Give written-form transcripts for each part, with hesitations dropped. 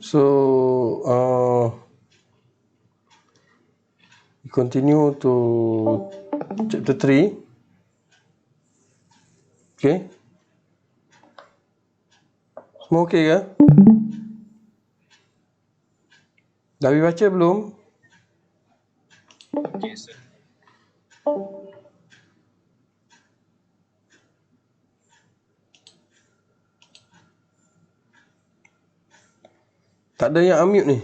So, continue to chapter 3. Okay. Semua okey ke? Dah habis baca belum? Yes, sir. Tak ada yang unmute ni.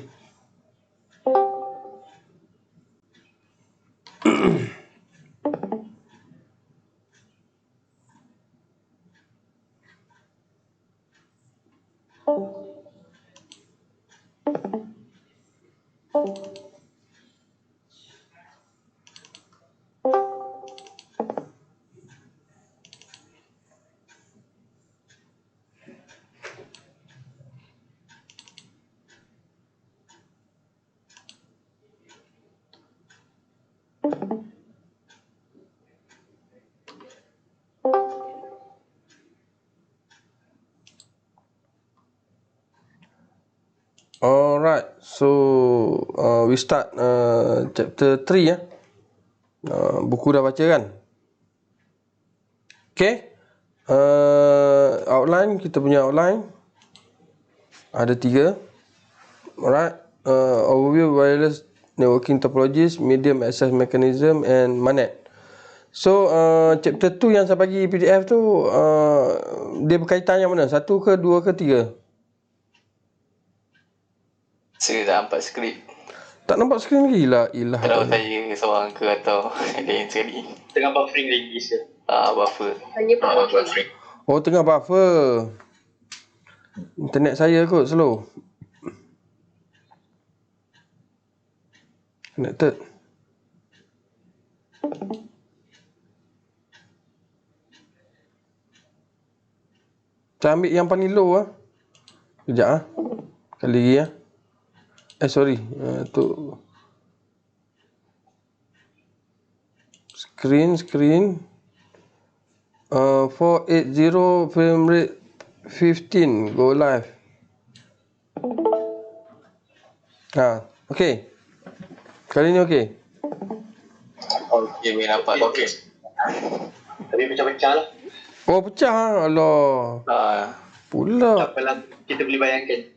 Alright, so we start chapter 3 ya. Buku dah baca kan? Okay. Outline, kita punya outline ada 3. Alright, overview wireless networking topologies, medium access mechanism and MANET. So chapter 2 yang saya bagi PDF tu dia berkaitan yang mana? 1 ke 2 ke 3? Saya dah nampak skrip. Tak nampak skrin lagi lah. Ilah. Tak tahu saya seorang ke atau lain sekali. Tengah buffering lagi, sir. Buffer. Hanya buffering. Oh, tengah buffer. Internet saya kot slow. Connected. Saya ambil yang paling low lah. Sekejap lah. Kali lagi lah. Sorry. Tu. Screen. 480 frame rate 15. Go live. Okay. Kali ni okay. Okay, boleh nampak. Okay. Tapi pecah-pecah lah. Oh, pecah. Allah. Pula. Apalah, kita boleh bayangkan.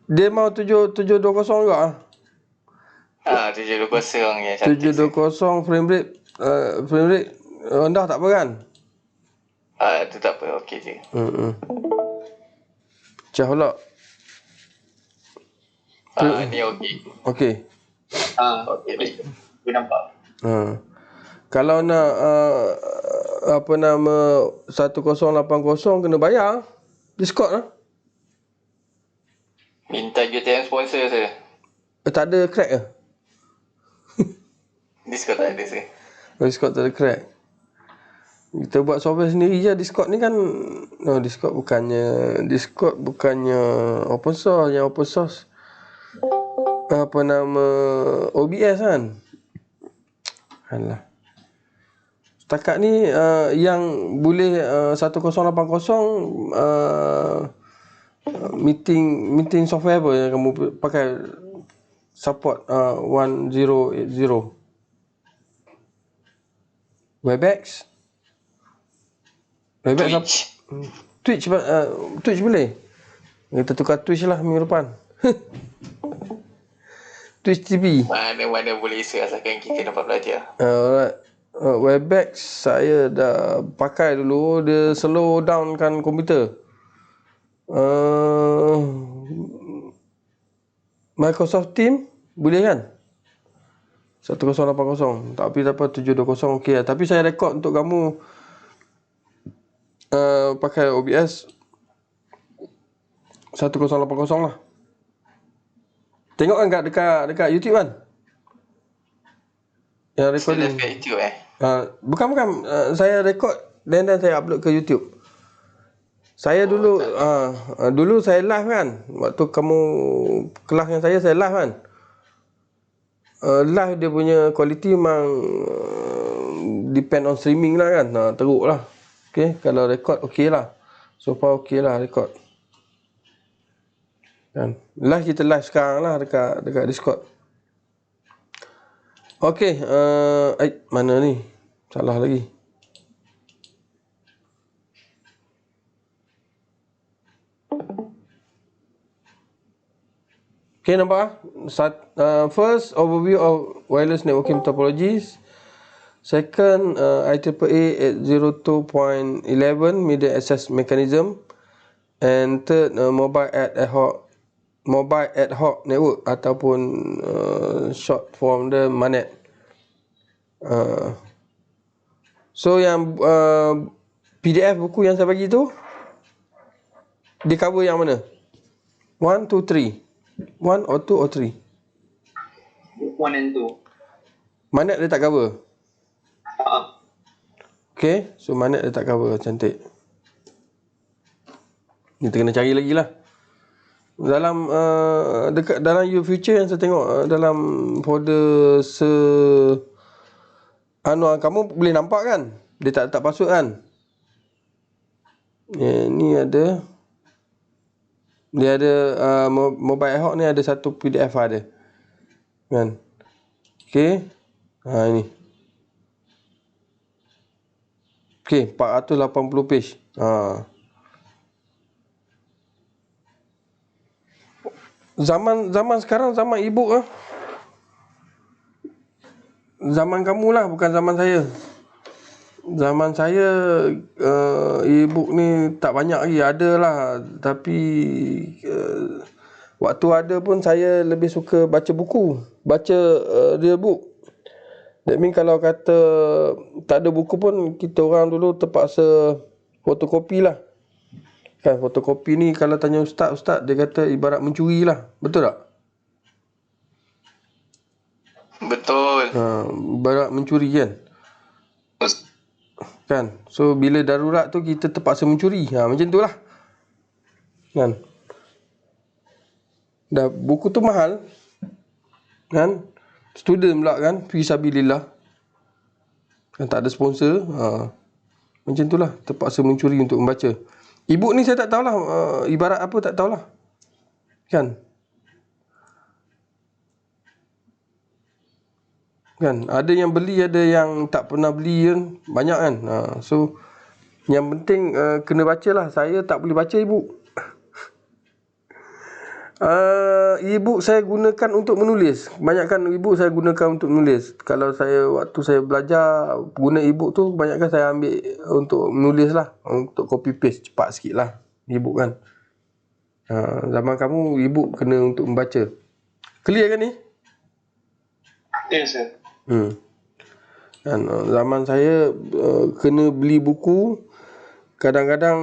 Dia mau 720 juga. 720 yang cantik. 720 frame rate rendah tak apa kan? Itu tak apa, okey je. Pecah pula. Ni okey. Okey. Okey, baik. Boleh nampak. Kalau nak apa nama 1080 kena bayar Discord lah. Minta UTM sponsor saya. Tak ada crack ke? Discord tak ada saya. Discord tak ada crack. Kita buat software sendiri je. Discord ni kan Discord bukannya open source. Yang open source apa nama OBS kan. Alah. Setakat ni yang boleh 1080 meeting software apa yang kamu pakai support 1080. Webex Twitch boleh. Kita tukar Twitch lah minggu depan. Twitch TV. Mana-mana boleh asalkan kita dapat belajar. Alright. Webex saya dah pakai dulu. Dia slow down kan komputer. Microsoft Teams boleh kan? 1080. Tapi dapat 720 okey lah. Tapi saya rekod untuk kamu pakai OBS 1080 lah. Tengok kan dekat YouTube kan? Yang recording. Dekat YouTube Bukan. Saya rekod dan saya upload ke YouTube. Saya dulu dulu saya live kan. Waktu kamu kelas dengan saya live kan. Live dia punya quality memang depend on streaming lah kan. Teruk lah. Okay, kalau record okey lah. So far okey lah record. Kan. Live kita live sekarang lah dekat Discord. Okey, mana ni? Salah lagi. Okay, nampak first, overview of wireless networking topologies. Second, IEEE 802.11 media access mechanism. And third, mobile ad hoc network ataupun short form the MANET. So yang PDF buku yang saya bagi tu, dia cover yang mana? 1, 2, 3. 1 or 2 or 3? 1 and 2. MANET dia tak cover. Okay, so MANET dia tak cover. Cantik. Kita kena cari lagi lah. Dalam dekat dalam future yang saya tengok dalam folder kamu boleh nampak kan? Dia tak letak password kan? Ni ada. Dia ada mobile ad hoc ni ada satu PDF ada. Kan? Okey. Ini. Okey, 480 page. Zaman sekarang zaman e-book Zaman kamu lah, bukan zaman saya. Zaman saya e-book ni tak banyak lagi, ada lah. Tapi waktu ada pun saya lebih suka baca buku, baca real book. That mean kalau kata tak ada buku pun, kita orang dulu terpaksa fotokopi lah. Kan, fotokopi ni kalau tanya ustaz, dia kata ibarat mencuri lah. Betul tak? Betul. Ibarat mencuri kan? Kan? So bila darurat tu kita terpaksa mencuri. Macam tu lah. Kan? Dah buku tu mahal. Kan? Student pula kan, fisabilillah. Kan tak ada sponsor. Macam tu lah, terpaksa mencuri untuk membaca. E-book ni saya tak tahulah ibarat apa, tak tahulah. Kan? Kan? Ada yang beli, ada yang tak pernah beli kan. Banyak kan. So yang penting kena baca lah. Saya tak boleh baca e-book. E-book saya gunakan untuk menulis. Kebanyakan e-book saya gunakan untuk menulis. Kalau waktu saya belajar guna e-book tu, kebanyakan saya ambil untuk menulis lah. Untuk copy paste cepat sikit lah e-book kan. Zaman kamu e-book kena untuk membaca. Clear kan ni? Yes, sir. Kan, zaman saya kena beli buku. Kadang-kadang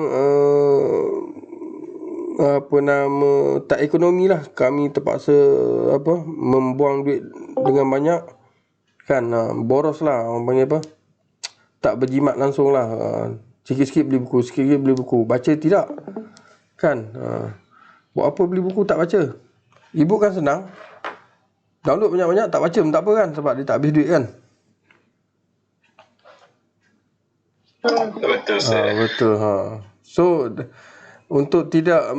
tak ekonomi lah. Kami terpaksa membuang duit dengan banyak. Kan, boros lah. Orang panggil apa? Tak berjimat langsung lah. Sikit-sikit beli buku, sikit-sikit beli buku. Baca tidak. Kan, buat apa beli buku tak baca? E-book kan senang. Download banyak-banyak, tak baca pun tak apa kan. Sebab dia tak habis duit kan. Betul, sir. Betul. So untuk tidak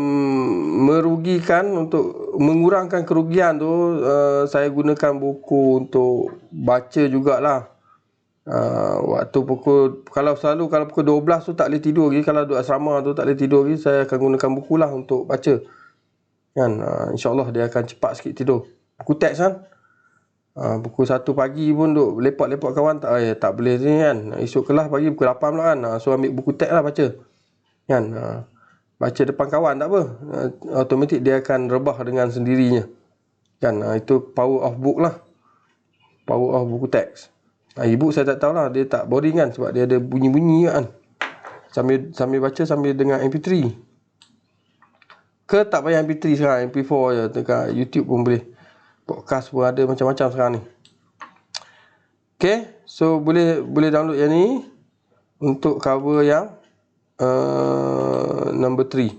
merugikan, untuk mengurangkan kerugian tu, saya gunakan buku untuk baca jugalah. Waktu kalau pukul 12 tu tak boleh tidur lagi, kalau duduk asrama tu tak boleh tidur lagi, saya akan gunakan buku lah untuk baca. Kan, insyaAllah dia akan cepat sikit tidur. Buku teks kan, pukul 1 pagi pun duk lepak-lepak kawan, tak boleh ni kan. Esok kelas pagi pukul 8 pula kan. So ambil buku teks lah baca. Kan, baca depan kawan tak apa. Automatik dia akan rebah dengan sendirinya. Kan, itu power of book lah. Power of buku teks. E-book saya tak tahulah, dia tak boring kan, sebab dia ada bunyi-bunyi kan. Sambil baca sambil dengar MP3. Ke tak payah MP3 sekarang, MP4 je, dekat YouTube pun boleh. Podcast pun ada macam-macam sekarang ni. Okay, so boleh download yang ni untuk cover yang number 3.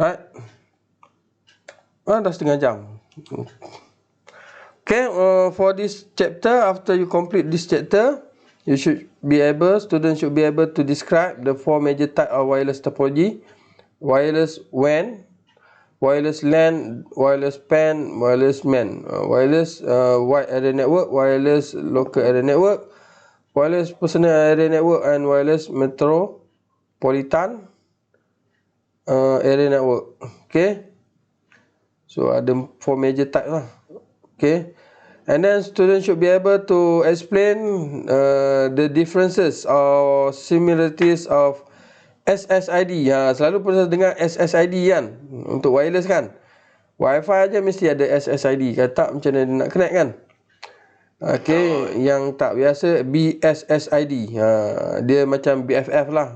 Right? Dah setengah jam. Okay, for this chapter, after you complete this chapter, students should be able to describe the 4 major type of wireless topology: wireless WAN, wireless LAN, wireless PAN, wireless MAN, wireless wide area network, wireless local area network, wireless personal area network, and wireless metropolitan area network. Okay, so ada 4 major type lah. Okay, and then students should be able to explain the differences or similarities of SSID. Selalu pernah dengar SSID kan, untuk wireless kan. Wi-Fi aja mesti ada SSID. Kalau tak, macam mana nak connect kan? Okay, yang tak biasa BSSID. Dia macam BFF lah.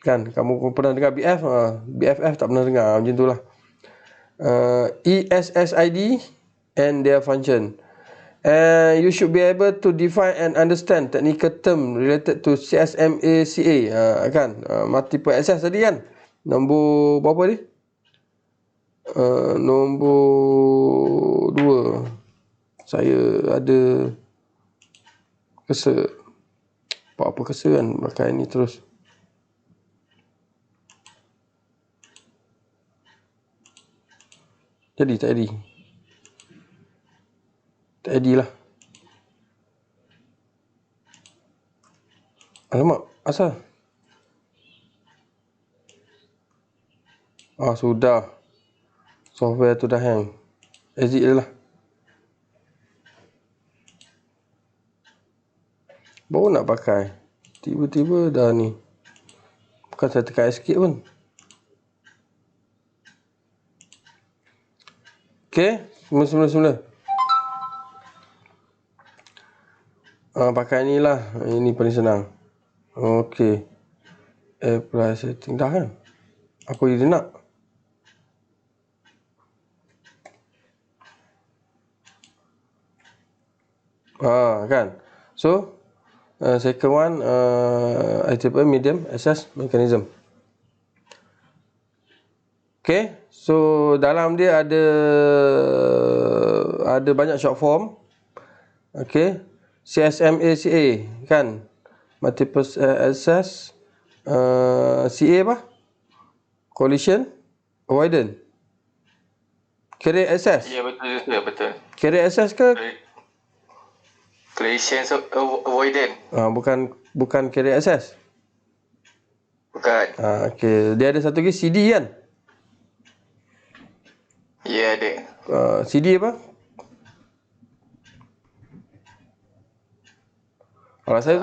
Kan, kamu pernah dengar BF? BFF tak pernah dengar, macam tu lah. ESSID and their function. And you should be able to define and understand technical term related to CSMA CA, kan, multiple access tadi kan. Nombor berapa ni? Nombor 2. Saya ada kesa. Apa kesa kan pakai ni terus. Tak jadi lah. Alamak, asal? Sudah. Software tu dah hang. Exit je lah. Baru nak pakai, tiba-tiba dah ni. Bukan saya tekan escape pun. Okay, semula. Pakai ni lah. Ini paling senang. Okay, apply setting dah kan. Apa dia nak? Kan. So second one, IEEE medium access mechanism. Okay, so dalam dia ada banyak short form. Okay, CSMA CA kan, multiple access, CA apa? Collision avoidance. Carrier access. Ya, betul. Carrier access ke? Collision avoidance. Bukan carrier access. Bukan. Okay, dia ada satu lagi CD kan? Ya, ada. CD apa? Kalau saya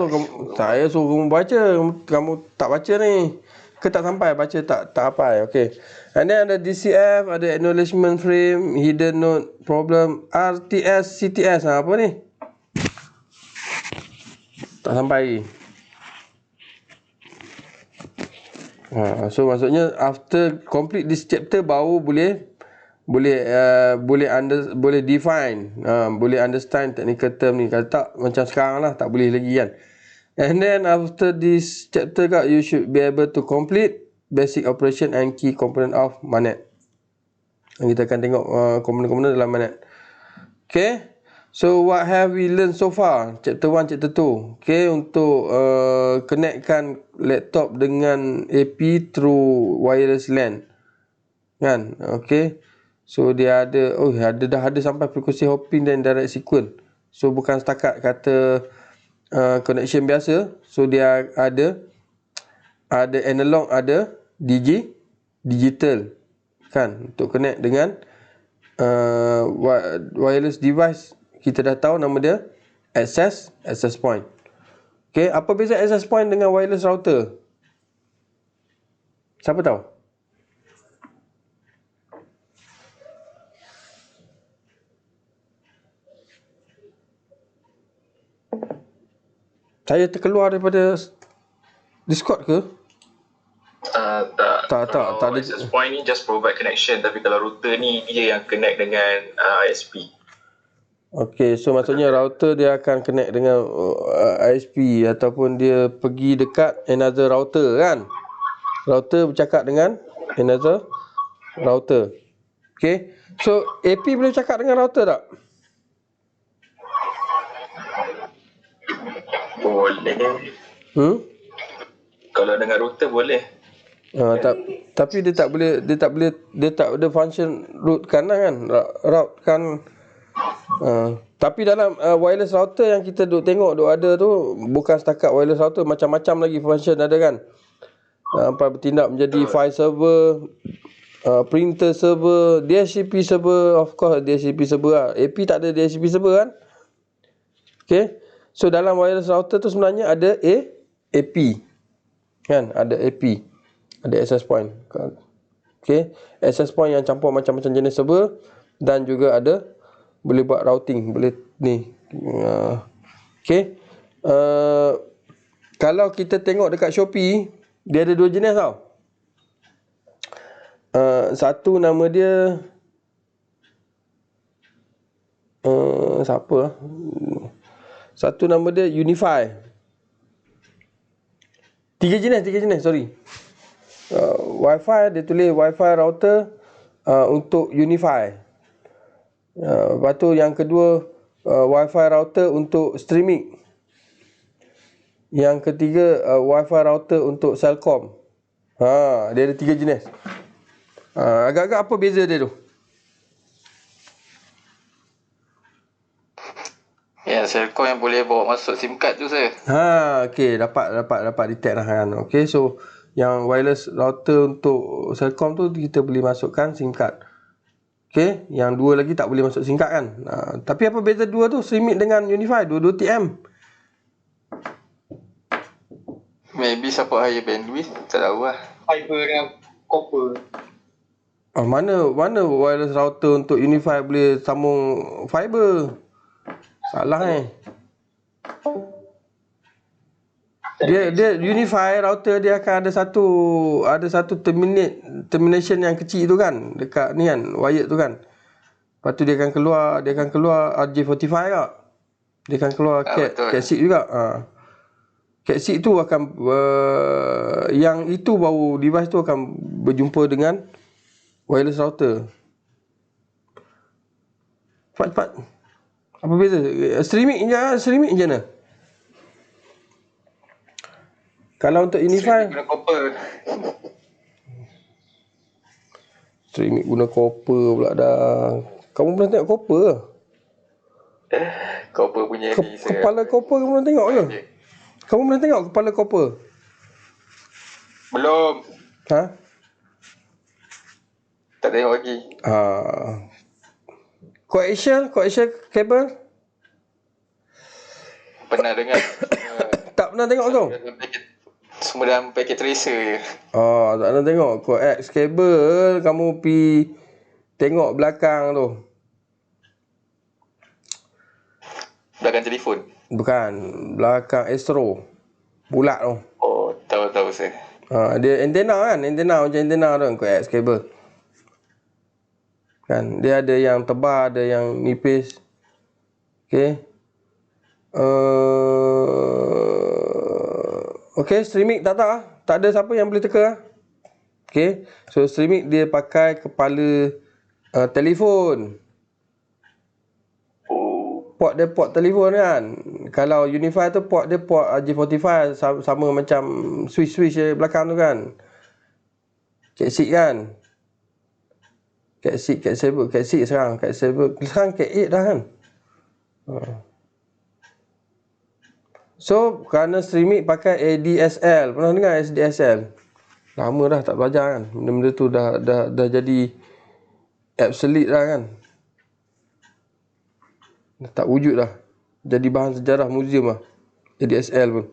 suruh kamu baca, kamu tak baca ni. Ke tak sampai baca, tak hafal. Okay. And then ada DCF, ada acknowledgement frame, hidden node problem, RTS, CTS. Apa ni? Tak sampai. So maksudnya after complete this chapter baru boleh define, boleh understand technical term ni. Kalau tak, macam sekarang lah, tak boleh lagi kan. And then after this chapter you should be able to complete basic operation and key component of MANET. Kita akan tengok komponen-komponen dalam MANET. Okay, so what have we learned so far? Chapter 1, chapter 2. Okay, untuk connectkan laptop dengan AP through wireless LAN kan. Okay, so dia ada dah ada sampai frequency hopping dan direct sequence. So bukan setakat kata connection biasa. So dia ada analog, ada digital kan, untuk connect dengan wireless device. Kita dah tahu nama dia access point. Okay, apa beza access point dengan wireless router? Siapa tahu? Saya terkeluar daripada Discord ke? Tak. Tak ada. Access point ni just provide connection, tapi kalau router ni dia yang connect dengan ISP. Okey, so maksudnya router dia akan connect dengan ISP ataupun dia pergi dekat another router kan. Router bercakap dengan another router. Okey. So AP boleh cakap dengan router tak? Boleh. Kalau dengan router boleh. Tapi dia tak ada function root kan. Route kan. Tapi dalam wireless router yang kita duk tengok duk ada tu, bukan setakat wireless router, macam-macam lagi function ada kan. Sampai bertindak menjadi file server, printer server, DHCP server, of course DHCP server lah. AP tak ada DHCP server kan. Okay. So dalam wireless router tu sebenarnya ada AP kan, ada AP, ada access point. Okay. Access point yang campur macam-macam jenis server, dan juga ada boleh buat routing, boleh ni. Okay. Kalau kita tengok dekat Shopee, dia ada 2 jenis tau. Satu nama dia siapa lah? Satu nama dia Unify. Tiga jenis, sorry. Wi-Fi, dia tulis Wi-Fi router untuk Unify. Lepas tu yang kedua, Wi-Fi router untuk streaming. Yang ketiga, Wi-Fi router untuk Celcom. Dia ada 3 jenis. Agak-agak apa beza dia tu? Ya, Celcom yang boleh bawa masuk SIM card tu saya. Okey, dapat detect lah kan. Okey, so yang wireless router untuk Celcom tu kita boleh masukkan SIM card. Okey, yang 2 lagi tak boleh masuk SIM card kan. Tapi apa beza 2 tu? Streaming dengan Unify, 2 TM. Maybe support higher bandwidth, tak tahu lah. Fiber dengan copper. Mana wireless router untuk Unify boleh sambung fiber? Salah Dia Unify router dia akan ada satu termination yang kecil tu kan, dekat ni kan, wired tu kan. Lepas tu dia akan keluar RJ45 tak? Dia akan keluar Cat6 juga. Cat6 tu akan yang itu baru device tu akan berjumpa dengan wireless router. Cepat. Apa beza? Streaming je mana? Kalau untuk Unify, Guna copper. streaming guna copper pula dah. Kamu pernah tengok copper ke? Copper punya ni saya. Kepala copper kamu pernah tengok ke? Kamu pernah tengok kepala copper? Belum. Tak tengok lagi. Coaxial cable? Pernah dengar. Tak pernah tengok kau? Semua dalam paket tracer je. Tak pernah tengok. Coax cable kamu pi tengok belakang tu. Belakang telefon. Bukan, belakang Astro. Bulat tu. Oh, tahu saya. Dia antena kan? Macam antena tu kan, coax cable. Kan, dia ada yang tebal, ada yang nipis. Okey. Okey, streaming tak ada siapa yang boleh teka. Okey. So streaming dia pakai kepala telefon. Port dia port telefon kan. Kalau Unify tu port dia port RJ45, sama macam switch belakang tu kan. Cat6 kan. Cat6 sekarang. Sekarang Cat8 dah kan. So, kerana streaming pakai ADSL. Pernah dengar ADSL? Lama dah tak belajar kan. Benda-benda tu dah jadi obsolete dah kan. Dah tak wujud dah. Jadi bahan sejarah muzium lah. ADSL pun.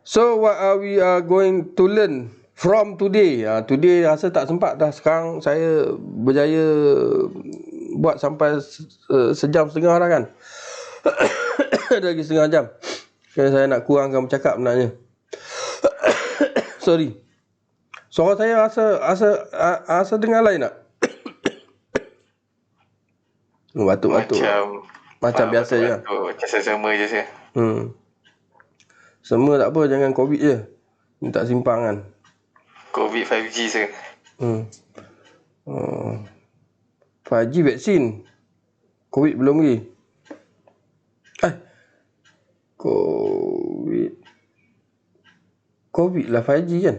So, what are we going to learn from today? Today rasa tak sempat dah. Sekarang saya berjaya buat sampai sejam setengah dah kan. Ada lagi setengah jam. Okay, saya nak kurangkan bercakap benarnya. Sorry. Suara saya rasa dengar lain tak? Batuk-batuk. Macam biasa je. Macam sesama je saya. Semua tak apa, jangan COVID je. Ni tak simpang kan. COVID 5G saya. 5G vaksin. COVID belum lagi. COVID lah 5G kan.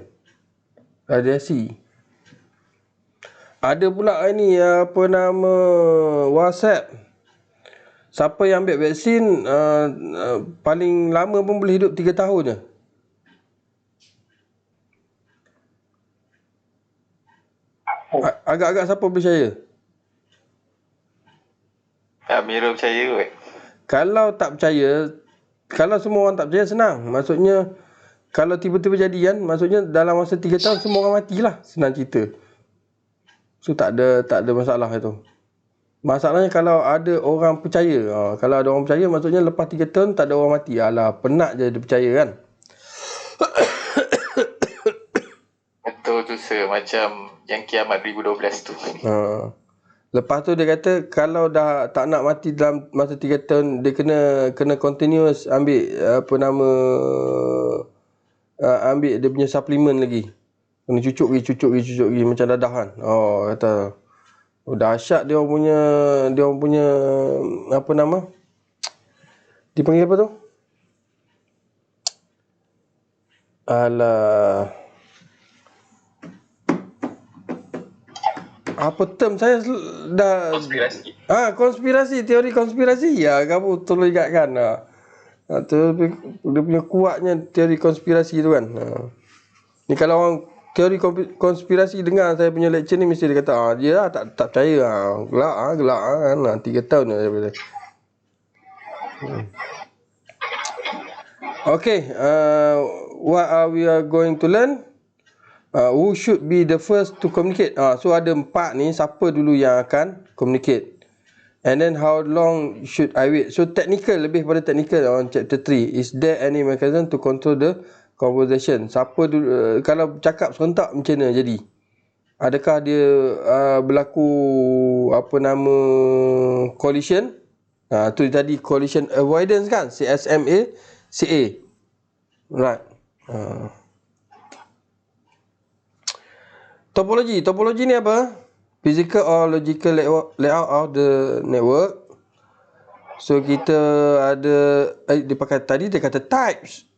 Radiasi. Ada pula ini apa nama WhatsApp. Siapa yang ambil vaksin paling lama pun boleh hidup 3 tahun je. Agak-agak siapa percaya? Amirul percaya kot. Kalau tak percaya, kalau semua orang tak percaya senang. Maksudnya kalau tiba-tiba jadi kan, maksudnya dalam masa 3 tahun semua orang matilah. Senang cerita. So tak ada masalah itu. Masalahnya kalau ada orang percaya. Kalau ada orang percaya maksudnya lepas 3 tahun tak ada orang mati. Alah, penat je dia percaya kan. Betul tu sir. Macam yang kiamat 2012 tu. Lepas tu dia kata kalau dah tak nak mati dalam masa 3 tahun, dia kena continuous ambil apa nama ambil dia punya suplemen lagi. Kena cucuk lagi macam dadah kan. Kata dahsyat dia orang punya apa nama? Dipanggil apa tu? Alah. Apa term saya dah Konspirasi. Konspirasi, teori konspirasi. Ya, kamu tolong ingatkan. Tu dia punya kuatnya teori konspirasi tu kan. Ni kalau orang teori konspirasi dengar saya punya lecture ni mesti dia kata dia lah tak percaya. Gelak kan. 3 tahun je saya kata. Okay, what are we are going to learn? Who should be the first to communicate? So ada 4 ni, siapa dulu yang akan communicate? And then how long should I wait? So technical, lebih pada technical on chapter 3. Is there any mechanism to control the conversation? Siapa dulu, kalau cakap serentak macam mana jadi? Adakah dia berlaku apa nama collision? Tu tadi collision avoidance kan? CSMA, CA. Right. Topologi ni apa? Physical or logical layout of the network. So kita ada dia pakai tadi dia kata types.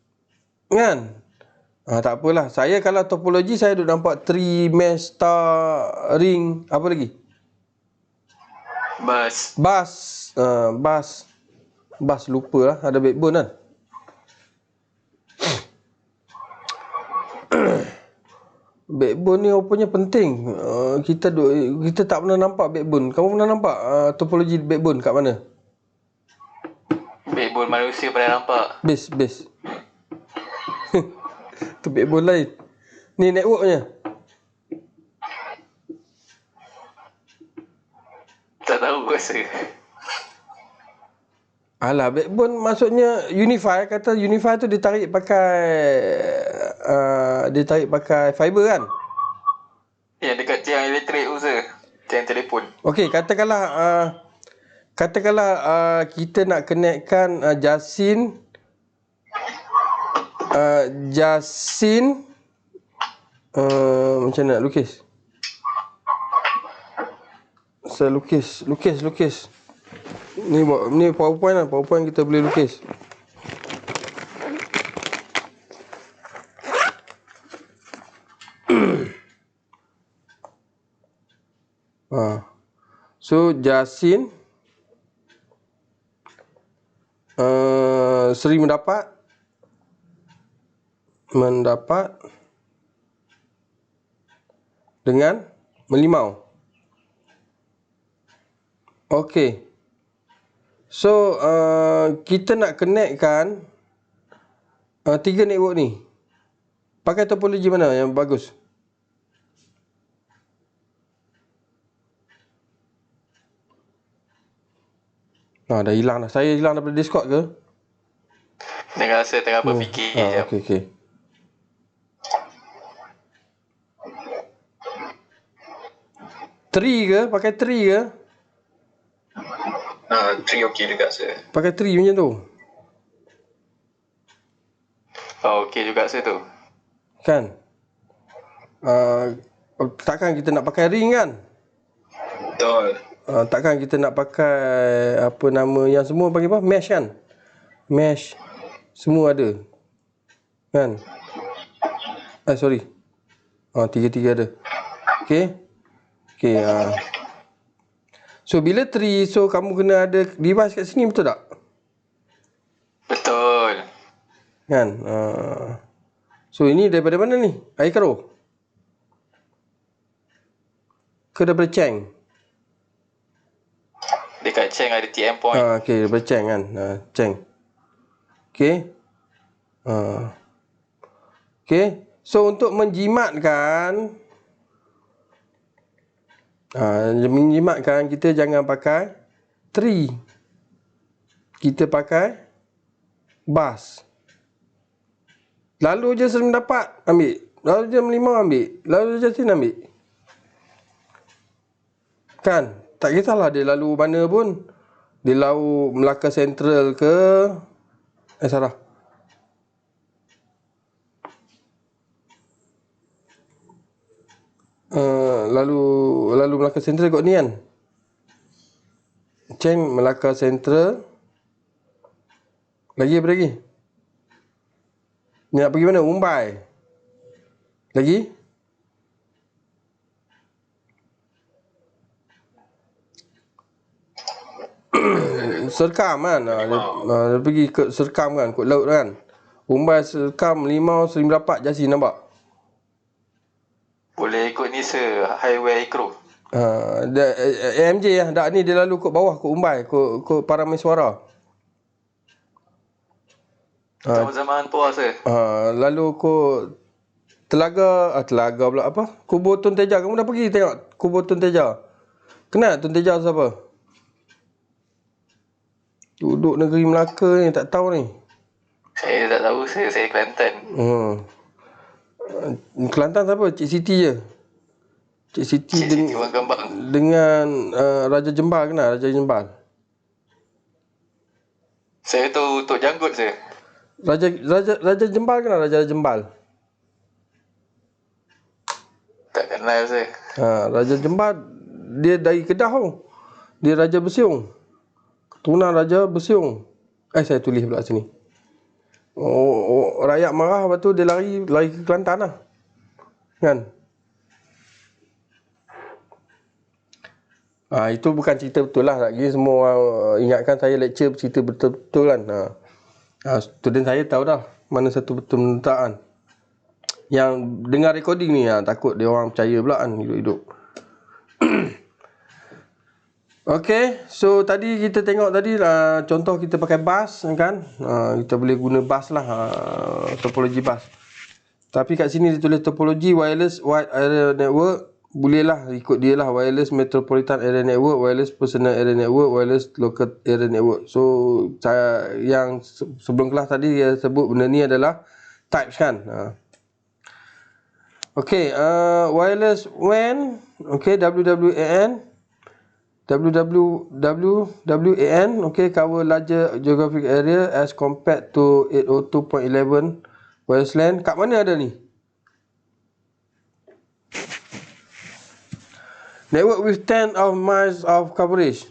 Kan? Tak apalah. Saya kalau topologi saya duk nampak tree, mesh, star, ring, apa lagi? Bus lupalah, ada backbone kan. Backbone ni rupanya penting. Kita tak pernah nampak backbone. Kamu pernah nampak topologi backbone kat mana? Backbone manusia pernah nampak. Base. Tu backbone lain. Ni networknya. Tak tahu rasa. Alah, backbone maksudnya unify. Kata unify tu ditarik pakai fiber kan? Yang dekat tiang elektrik tu sir. Tiang telefon. Okey, katakanlah kita nak connectkan Jasin macam nak lukis. Saya lukis. Ni PowerPoint lah. PowerPoint kita boleh lukis. So Jasin Seri mendapat dengan melimau. Okey. So kita nak connectkan 3 network ni. Pakai topologi mana yang bagus? Dah hilang dah. Saya hilang daripada Discord ke? Tengah rasa tengah berfikir je. Okey. Tree ke? Pakai tree ke? Tree okey juga sir. Pakai tree macam tu. Okey juga sir tu. Kan? Takkan kita nak pakai ring kan? Betul. Takkan kita nak pakai apa nama yang semua panggil apa? Mesh kan? Mesh. Semua ada. Kan? Sorry. Tiga-tiga ada. Okay. Okay. So, bila tree, so kamu kena ada device kat sini, betul tak? Betul. Kan? So, ini daripada mana ni? Air Karo? Ke daripada Cheng? Dekat Cheng ada TM point. Okay, daripada Cheng kan? Cheng. Okay. Okay. So, untuk menjimatkan, kita jangan pakai tree. Kita pakai bus. Lalu je sering dapat, ambil. Lalu je melimau, ambil. Lalu je sini, ambil. Kan? Tak kisahlah dia lalu mana pun. Dia lalu Melaka Central ke Sarah. Lalu Melaka Central kot ni kan. Cheng, Melaka Central. Lagi apa lagi? Ni nak pergi mana? Mumbai. Lagi? Serkam kan. Dia pergi ke Serkam kan, kot laut kan. Mumbai, Serkam, Limau, sering dapat Jasin, nampak? Boleh ikut ni sir, Highway Acro. AMJ lah. Dak ni dia lalu kot bawah, kot Mumbai, kot Parameswara. Zaman tua sir. Lalu kot Telaga pula apa? Kubur Tun Teja. Kamu dah pergi tengok kubur Tun Teja? Kenal Tun Teja siapa? Duduk negeri Melaka ni, tak tahu ni. Saya tak tahu sir, saya Kelantan. Kelantan siapa? Cik Siti je. Cik Siti, Siti Wan Kembang. dengan Raja Jembal. Kenal Raja Jembal? Saya tu Tok Janggut sir. Raja Jembal, kenal Raja Jembal? Tak kenal sir. Raja Jembal dia dari Kedah tau. Dia Raja Besiung. Keturunan Raja Besiung. Saya tulis pula sini. Rakyat marah, lepas tu dia lari ke Kelantan lah. Kan? Itu bukan cerita betul lah. Lagi semua orang ingatkan saya lecture cerita betul-betul kan. Student saya tahu dah mana satu betul mentak kan. Yang dengar recording ni, takut dia orang percaya pula kan, hidup-hidup. Okay, so tadi kita tengok tadi lah, contoh kita pakai bus kan. Kita boleh guna bus lah, topologi bus. Tapi kat sini dia tulis topologi wireless wide area network. Boleh lah ikut dia lah, wireless metropolitan area network, wireless personal area network, wireless local area network. So yang sebelum kelas tadi dia sebut benda ni adalah types kan. Okay, wireless WAN, okay, WWAN, okay, cover larger geographic area as compared to 802.11 wireless LAN. Kat mana ada ni? Network with 10 of miles of coverage.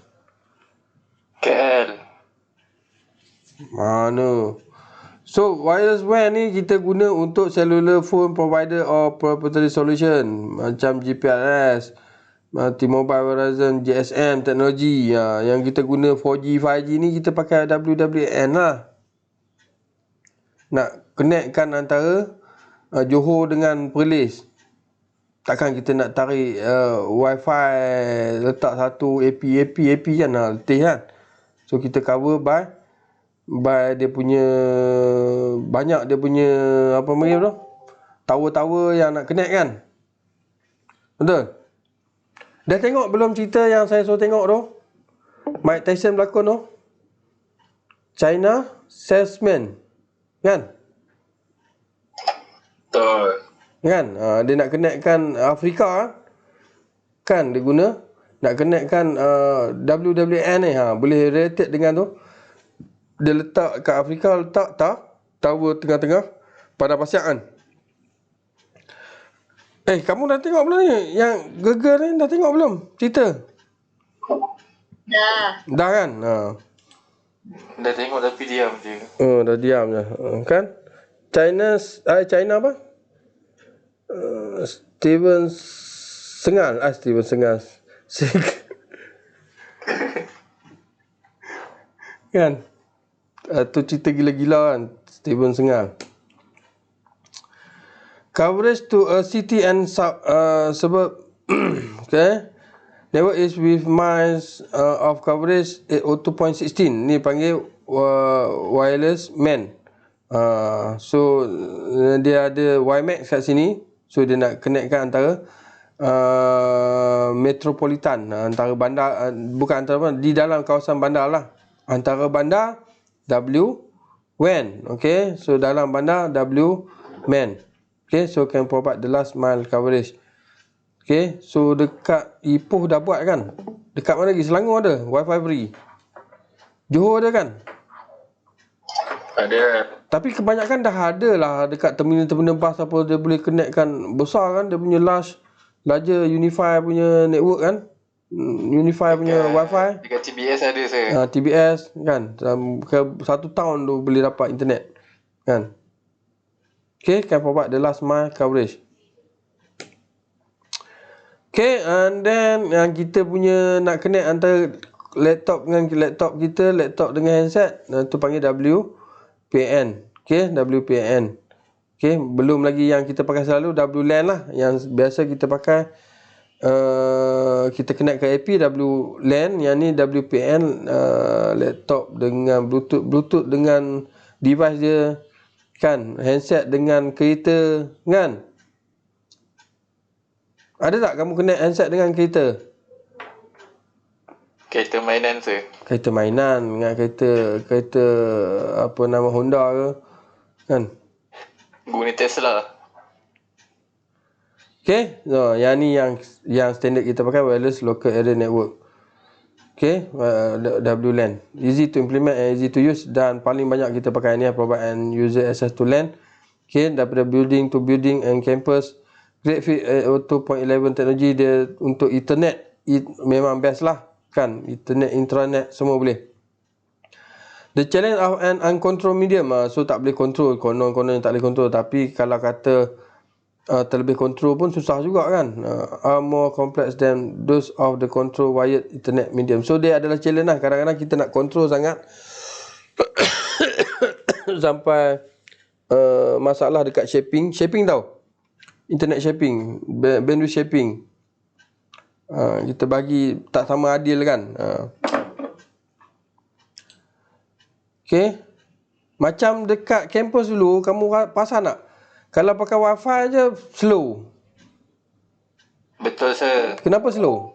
KL. Mana? So, wireless WAN ni kita guna untuk cellular phone provider or proprietary solution. Macam GPRS, T-Mobile, Verizon, GSM teknologi. Yang kita guna 4G, 5G ni kita pakai WWAN lah. Nak connectkan antara Johor dengan Perlis. Takkan kita nak tarik Wi-Fi letak satu AP kan, letih kan. So kita cover by dia punya banyak, dia punya apa panggil tu, tower-tower yang nak connect kan. Betul? Dah tengok belum cerita yang saya suruh tengok tu? Mike Tyson berlakon tu? China Salesman. Kan? Betul. Kan? Dia nak connectkan Afrika kan, dia guna nak connectkan WWN ni, boleh related dengan tu. Dia letak kat Afrika, letak tower tengah-tengah pada Pasiak kan. Kamu dah tengok belum ni? Yang Gegar ni dah tengok belum? Cerita? Dah kan? Dah tengok tapi diam je. Dah diam je. Kan? China apa? Steven Sengal. Steven Sengal. Kan? Tu cerita gila-gila kan. Steven Sengal. Coverage to a city and suburb. Okay. Network is with miles of coverage 2.16. Ni panggil wireless MAN. So dia ada WiMAX kat sini. So dia nak connectkan antara metropolitan, antara bandar, bukan antara bandar, di dalam kawasan bandar lah. Antara bandar WAN. Okay. So dalam bandar WMAN. Okay. So can provide the last mile coverage. Okay, so dekat Ipoh dah buat kan? Dekat mana lagi? Selangor ada Wi-Fi free. Johor ada kan? Ada. Tapi kebanyakan dah ada lah dekat terminal-terminal bas apa, dia boleh connectkan besar kan, dia punya larger Unify punya network kan? Unify punya Wi-Fi. Dekat TBS ada saya. TBS kan? Dalam 1 tahun tu boleh dapat internet kan? Okay, can provide the last mile coverage. Okay, and then yang kita punya nak connect antara laptop dengan laptop kita, laptop dengan handset, tu panggil WPN. Okay, WPN. Okay, belum lagi yang kita pakai selalu WLAN lah, yang biasa kita pakai, kita connect ke IP WLAN. Yang ni WPN, laptop dengan Bluetooth dengan device dia kan, handset dengan kereta kan. Ada tak kamu connect handset dengan kereta? Kereta mainan saya. Kereta mainan dengan kereta apa nama, Honda ke kan? Guna Tesla. Okay, so yang ni yang standard kita pakai, wireless local area network. Okay, WLAN, easy to implement and easy to use, dan paling banyak kita pakai ni, provide and user access to LAN. Okay, daripada building to building and campus. Great fit 2.11 teknologi dia untuk Ethernet. Memang best lah kan, Ethernet, intranet semua boleh. The challenge of an uncontrolled medium, so tak boleh control, konon tak boleh control. Tapi kalau kata terlebih control pun susah juga kan, are more complex than those of the control wired Ethernet medium. So dia adalah challenge lah. Kadang-kadang kita nak control sangat sampai masalah dekat shaping tau, internet shaping, bandwidth shaping, kita bagi tak sama adil kan. Okay, macam dekat kampus dulu, kamu perasan tak, kalau pakai wifi je slow? Betul sir. Kenapa slow?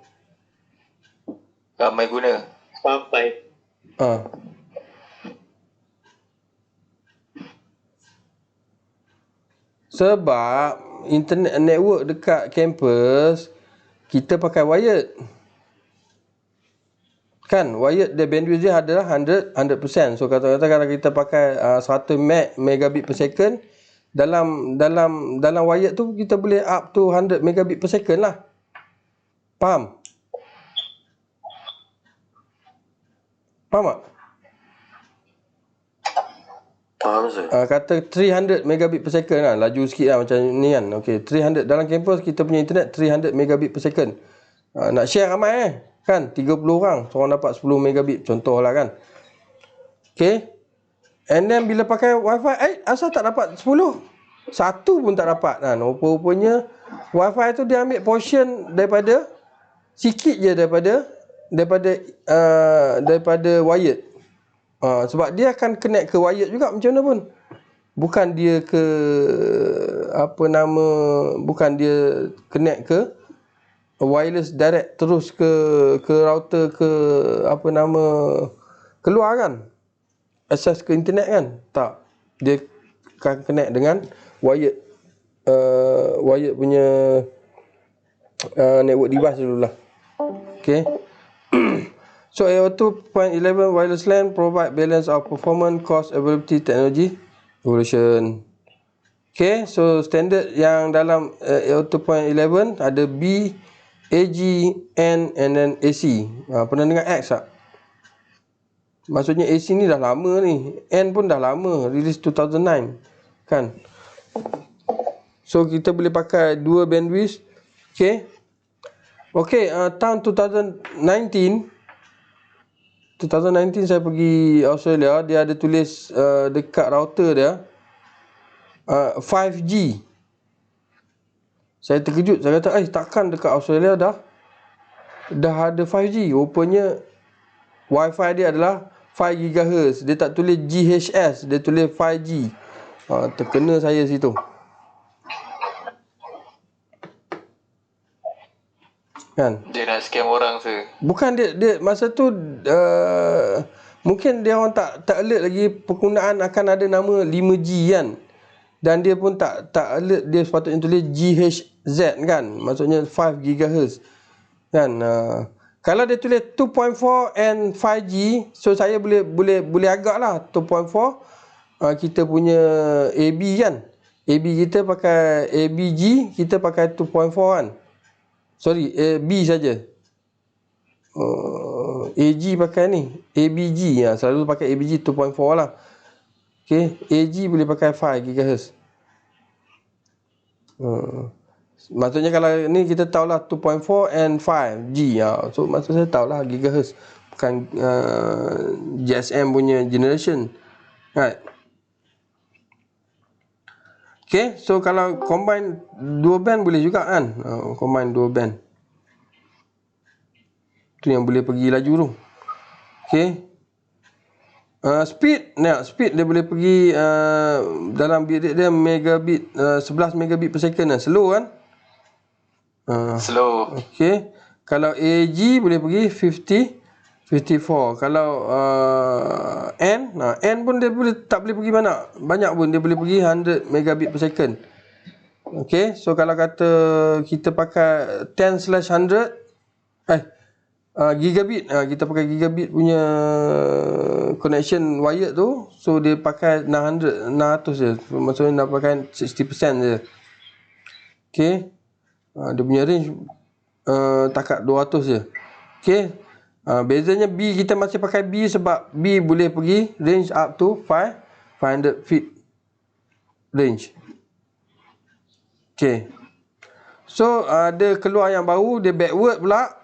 Ramai guna. Sampai. Sebab internet network dekat kampus kita pakai wired kan. Wired dia bandwidth dia adalah 100%. So kata-kata kalau kita pakai 100 megabit per second, dalam wired tu kita boleh up to 100 megabit per second lah. Faham tak? Faham sir. Kata 300 megabit per second lah, laju sikit lah macam ni kan. Okay, 300 dalam kampus kita punya internet 300 megabit per second. Nak share ramai kan, 30 orang, seorang dapat 10 megabit contoh lah kan. Okay, and then bila pakai wifi, asal tak dapat 10? Satu pun tak dapat kan. Rupa-rupanya wifi tu dia ambil portion daripada sikit je daripada wired. Sebab dia akan connect ke wired juga macam mana pun. Bukan dia bukan dia connect ke wireless direct terus ke router, ke keluar kan, access ke internet kan. Tak, dia akan connect dengan wired punya network device dulu lah. Okay. So AO 2.11 wireless LAN provide balance of performance, cost, availability, technology evolution. Okay, so standard yang dalam AO 2.11 ada B, AG, N and then AC. Pernah dengar X tak? Maksudnya AC ni dah lama ni. N pun dah lama, release 2009 kan. So kita boleh pakai dua bandwidth. Okay. Okay, tahun 2019 saya pergi Australia, dia ada tulis dekat router dia 5G. Saya terkejut, saya kata, takkan dekat Australia dah ada 5G. Rupanya Wi-Fi dia adalah 5 GHz. Dia tak tulis GHS, dia tulis 5G. Terkena saya situ. Kan? Dia nak scam orang se. Bukan dia masa tu mungkin dia orang tak alert lagi penggunaan akan ada nama 5G kan. Dan dia pun tak alert dia sepatutnya tulis GHZ kan. Maksudnya 5 GHz. Kan? Kalau dia tulis 2.4 and 5G, so saya boleh agak lah 2.4 kita punya AB kan. AB kita pakai ABG, kita pakai 2.4 kan. Sorry, B saja. AG pakai ni, ABG selalu pakai ABG 2.4 lah. Okay, AG boleh pakai 5 GHz. Maksudnya kalau ni kita tahulah 2.4 and 5G. So maksud saya tahulah GHz, bukan GSM punya generation. Right. Okay, so kalau combine dua band boleh juga kan. Combine dua band, tu yang boleh pergi laju tu. Okay. Speed dia boleh pergi dalam bit rate dia megabit 11 megabit per second lah. Slow kan. Slow. Okay. Kalau AG boleh pergi 54. Kalau N pun dia tak boleh pergi banyak pun, dia boleh pergi 100 megabit per second. Okay, so kalau kata kita pakai 10/100 gigabit, kita pakai gigabit punya connection wired tu, so dia pakai 600 je. Maksudnya nak pakai 60% je. Okay, dia punya range takat 200 je. Okay. Bezanya B, kita masih pakai B sebab B boleh pergi range up to 500 feet range. Okay. So ada keluar yang baru, dia backward pula.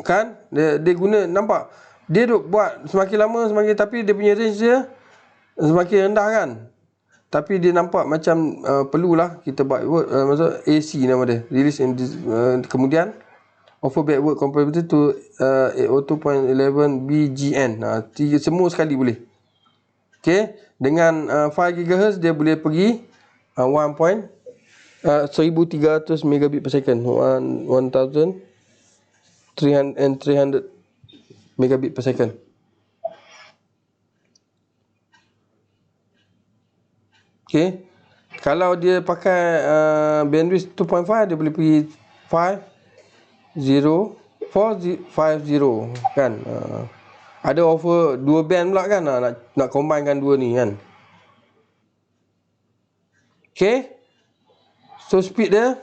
Kan? Dia guna, nampak? Dia duk buat semakin lama semakin, tapi dia punya range dia semakin rendah kan. Tapi dia nampak macam perlulah kita buat maksud AC nama dia. Release kemudian offer backward compatibility to 802.11 BGN. Semua sekali boleh. Okay. Dengan 5 GHz dia boleh pergi 1300 megabit per second. 1300 megabit per second. Okay. Kalau dia pakai bandwidth 2.5, dia boleh pergi 450 kan. Ada offer dua band pula kan, nak combinekan dua ni kan. Okay. So speed dia,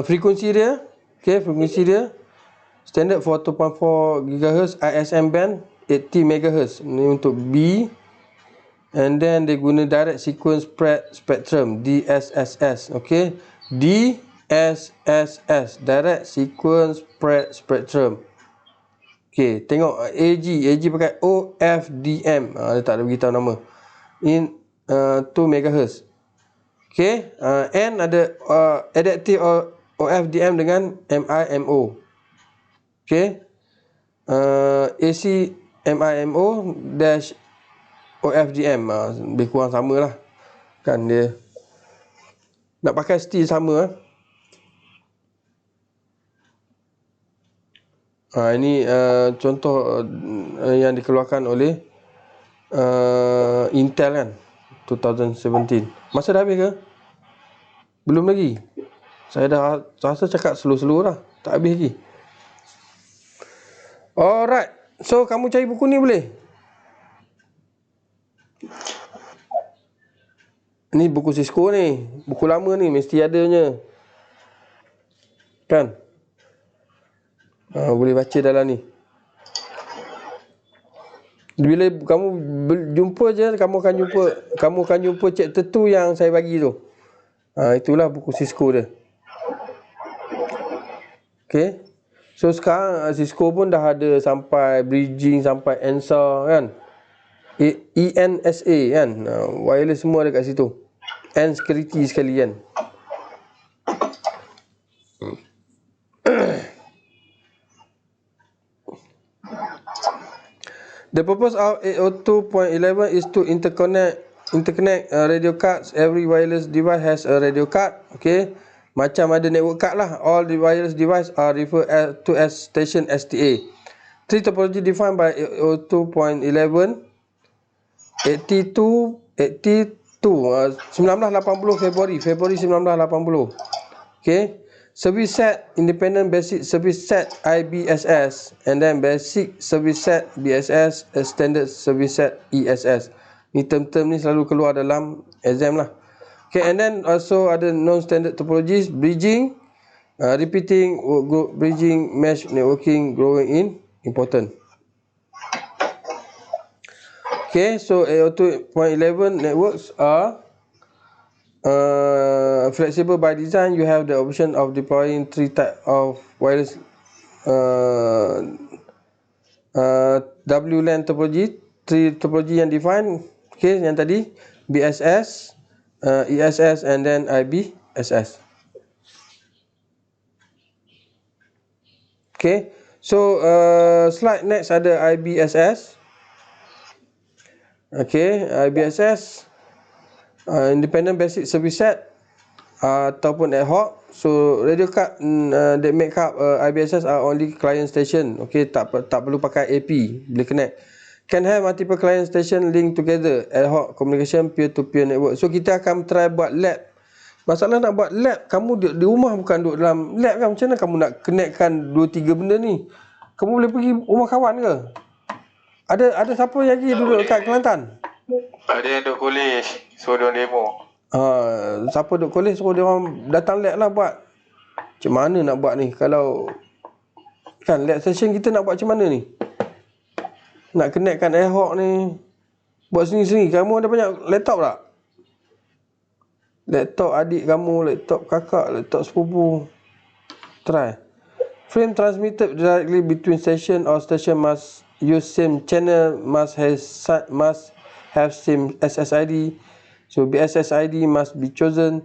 frekuensi dia, okay, frekuensi dia standard for 2.4 GHz ISM band 80 MHz. Ni untuk B. And then dia guna direct sequence spread spectrum, DSSS. Okay, DSSS, direct sequence spread spectrum. Okay, tengok AG pakai OFDM. Dia tak ada beritahu nama. In 2 MHz. Okay, N ada adaptive OFDM dengan MIMO. Okay, AC MIMO dash OFDM, lebih kurang sama lah kan. Dia nak pakai still sama. Ini contoh yang dikeluarkan oleh Intel kan, 2017. Masa dah habis ke? Belum lagi. Saya dah rasa cakap slow-slow dah. Tak habis lagi. Alright. So, kamu cari buku ni boleh? Ni buku Cisco ni. Buku lama ni. Mesti adanya. Kan? Boleh baca dalam ni. Bila kamu jumpa je, kamu akan jumpa chapter 2 yang saya bagi tu. Itulah buku Cisco dia. Okay. So sekarang Cisco pun dah ada sampai bridging, sampai ENSA kan. ENSA kan. Wireless semua ada kat situ. And security sekali kan. The purpose of 802.11 is to interconnect radio cards. Every wireless device has a radio card. Okay. Macam ada network card lah. All the wireless device are referred to as station STA. Three topology defined by 802.11. 1980 Februari 1980. Okay. Service set, independent basic service set IBSS, and then basic service set BSS, standard service set ESS. Ni term-term ni selalu keluar dalam exam lah. Okay, and then also ada non-standard topologies, bridging, repeating, bridging, mesh networking, growing in important. Okay, so 802.11 networks are flexible by design. You have the option of deploying 3 type of wireless WLAN topology, 3 topology yang defined. Okay, yang tadi BSS, ESS, and then IBSS. Okay, so slide next ada IBSS. Okay, IBSS, independent basic service set ataupun ad hoc. So radio card that make up IBSS are only client station. Okay, tak perlu pakai AP, boleh connect. Can have multiple client station link together, ad hoc communication, peer-to-peer network. So kita akan try buat lab. Masalah nak buat lab, kamu di rumah bukan duduk dalam lab kan. Macam mana kamu nak connectkan 2-3 benda ni? Kamu boleh pergi rumah kawan ke? Ada siapa lagi duduk kat Kelantan? Ada yang duduk college, suruh diorang demo. Siapa duduk college suruh dia orang datang lab lah buat. Macam mana nak buat ni? Kalau kan lab session kita nak buat macam mana ni? Nak connectkan ad hoc ni, buat sendiri-sendiri. Kamu ada banyak laptop tak? Laptop adik kamu, laptop kakak, laptop sepupu. Try. Frame transmitted directly between station or station must use same channel, must have same SSID. So BSSID must be chosen.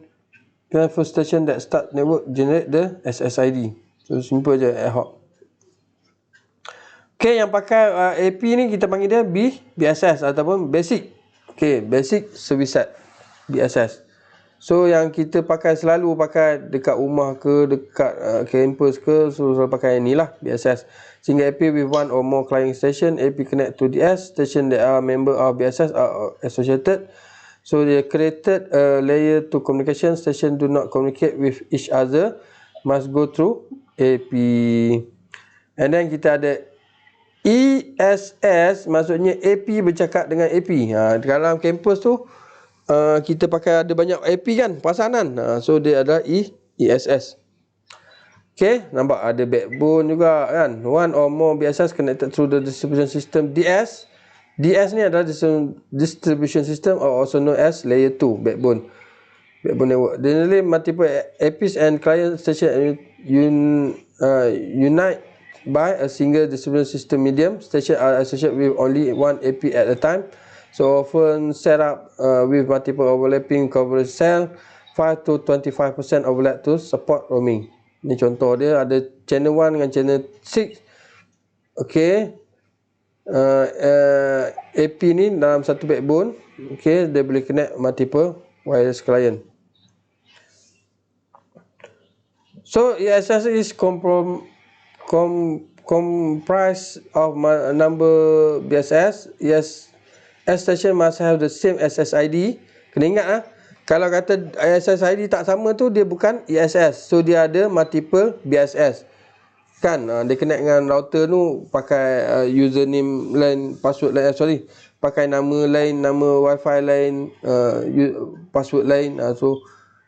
Then for station that start network generate the SSID. So simple je, ad hoc. Okay, yang pakai AP ni kita panggil dia BSS ataupun basic. Okay, basic service set BSS. So yang kita pakai selalu pakai dekat rumah ke, dekat campus ke, so selalu pakai ni lah BSS. Sehingga AP with one or more client station, AP connect to DS station that are member of BSS are associated. So they created a layer to communication. Station do not communicate with each other, must go through AP. And then kita ada ESS, maksudnya AP bercakap dengan AP. Dalam kampus tu kita pakai ada banyak AP kan, pasanan. So dia adalah ESS. Okay, nampak ada backbone juga kan. One or more BSS connected through the distribution system DS. DS ni adalah distribution system or also known as layer 2 backbone network. Generally multiple APs and client station unite by a single distribution system medium. Station are associated with only one AP at a time. So often set up with multiple overlapping coverage cell, 5 to 25% overlap to support roaming. Ni contoh dia, ada channel 1 dengan channel 6. Okay. AP ni dalam satu backbone. Okay, dia boleh connect multiple wireless client. So ESS is comprised of number BSS. Yes, S station must have the same SSID. Kena ingat Kalau kata SSID tak sama tu, dia bukan ESS. So dia ada multiple BSS. Kan, dia connect dengan router tu pakai username lain, password lain, pakai nama lain, nama wifi lain, password lain. So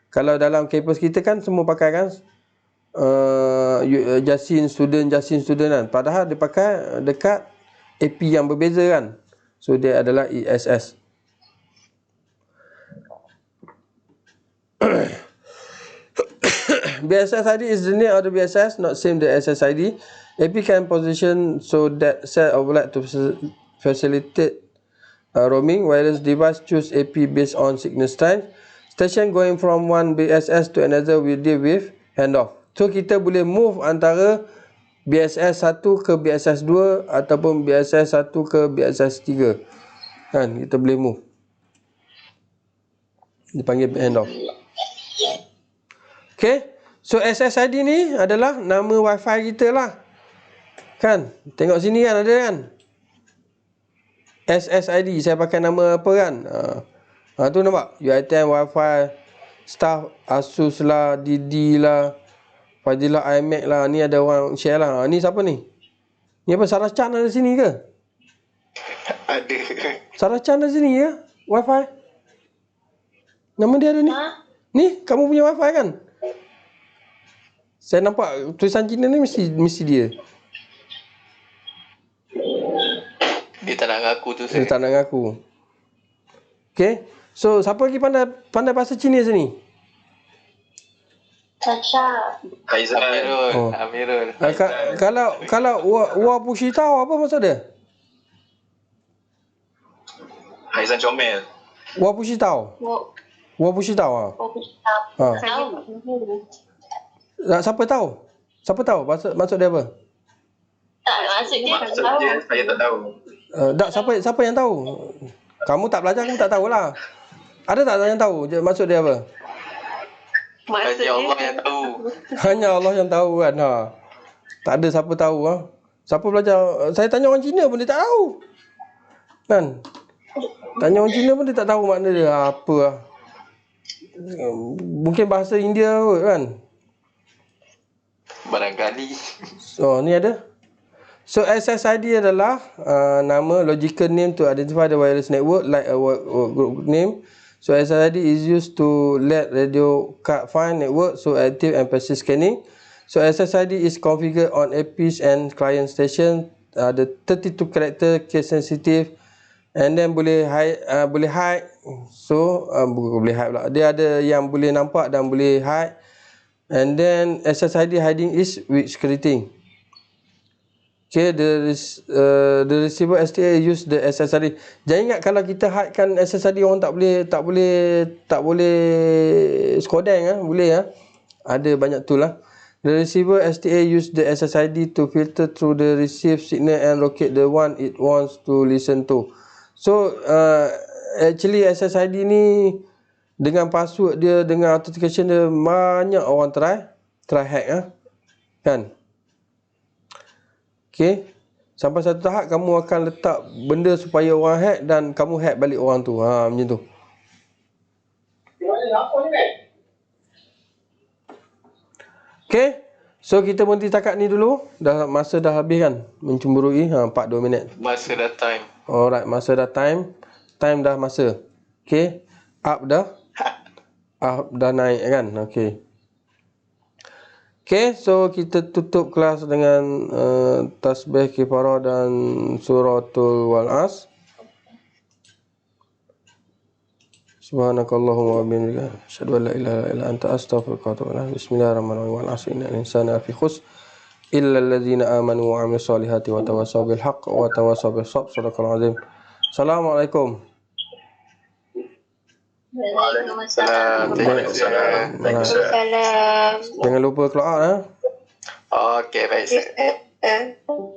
kalau dalam campus kita kan semua pakai kan Jasin student kan. Padahal dia pakai dekat AP yang berbeza kan. So dia adalah ESS. BSSID is the name of the BSS, not same the SSID. AP can position so that set overlap to facilitate roaming. Wireless device choose AP based on signal strength. Station going from one BSS to another will deal with handoff. So kita boleh move antara BSS 1 ke BSS 2 ataupun BSS 1 ke BSS 3. Kan, kita boleh move. Dipanggil handoff. Okay. So SSID ni adalah nama wifi kita lah. Kan? Tengok sini kan ada kan? SSID. Saya pakai nama apa kan? Tu nampak? UiTM Wi-Fi, staff Asus lah, Didi lah, Fadilah iMac lah. Ni ada orang share lah. Ni siapa ni? Ni apa? Sarah Chan ada sini ke? Ada. Sarah Chan ada sini ya? Wi-Fi? Nama dia ada ni? Ni kamu punya Wi-Fi kan? Saya nampak tulisan Cina ni mesti dia. Dia tak nak ngaku tu Dia saya. tak nak ngaku. Okay. So, siapa lagi pandai bahasa Cina sini? Chacha. Haizan. Amirul. Kalau Wa Pushi tahu apa maksud dia? Haizan Comel. Wa Pushi tahu. Wa Pushi tahu ah. Siapa tahu? Siapa tahu maksud dia apa? Tak, maksud dia Maksud dia saya tak tahu. Tak, siapa yang tahu? Kamu tak belajar, kamu tak tahulah. Ada tak yang tahu maksud dia apa? Hanya Allah yang tahu. Hanya Allah yang tahu kan. Tak ada siapa tahu Siapa belajar? Saya tanya orang Cina pun dia tak tahu. Kan? Tanya orang Cina pun dia tak tahu makna dia apa. Mungkin bahasa India kot kan. Barangkali. So ni ada. So SSID adalah nama logical name to identify the wireless network like a work group name. So SSID is used to let radio card find network, so active and passive scanning. So SSID is configured on APs and client station. The 32 character case sensitive, and then boleh hide. So boleh hide pula. Dia ada yang boleh nampak dan boleh hide. And then SSID hiding is with security. Okay, the receiver STA use the SSID. Jangan ingat kalau kita hidekan SSID orang tak boleh skodeng boleh Ada banyak tool lah. The receiver STA use the SSID to filter through the received signal and locate the one it wants to listen to. So actually SSID ni dengan password dia, dengan authentication dia, banyak orang try hack kan. Okay. Sampai satu tahap kamu akan letak benda supaya orang hack dan kamu hack balik orang tu. Macam tu. Okay. So kita berhenti takat ni dulu. Masa dah habis kan. Mencemburui 42 minit. Masa dah time. Alright, masa dah time. Time dah masa. Okay. Up dah. Up dah naik kan. Okay. Okay, so kita tutup kelas dengan tasbih kifarah dan suratul Wal-As. Subhanakallahumma wa bihamdika asyhadu an la ilaha illa anta astaghfiruka wa atubu ilaik. Bismillahirrahmanirrahim. Wal 'asri innal insana lafi khusr illa alladzina amanu wa 'amilus solihati wa tawassaw bil haqq wa tawassaw bis sabr. Shadaqallahul azim. Assalamualaikum. Waalaikumsalam. Jangan lupa keluar Okey, baik. Waalaikumsalam.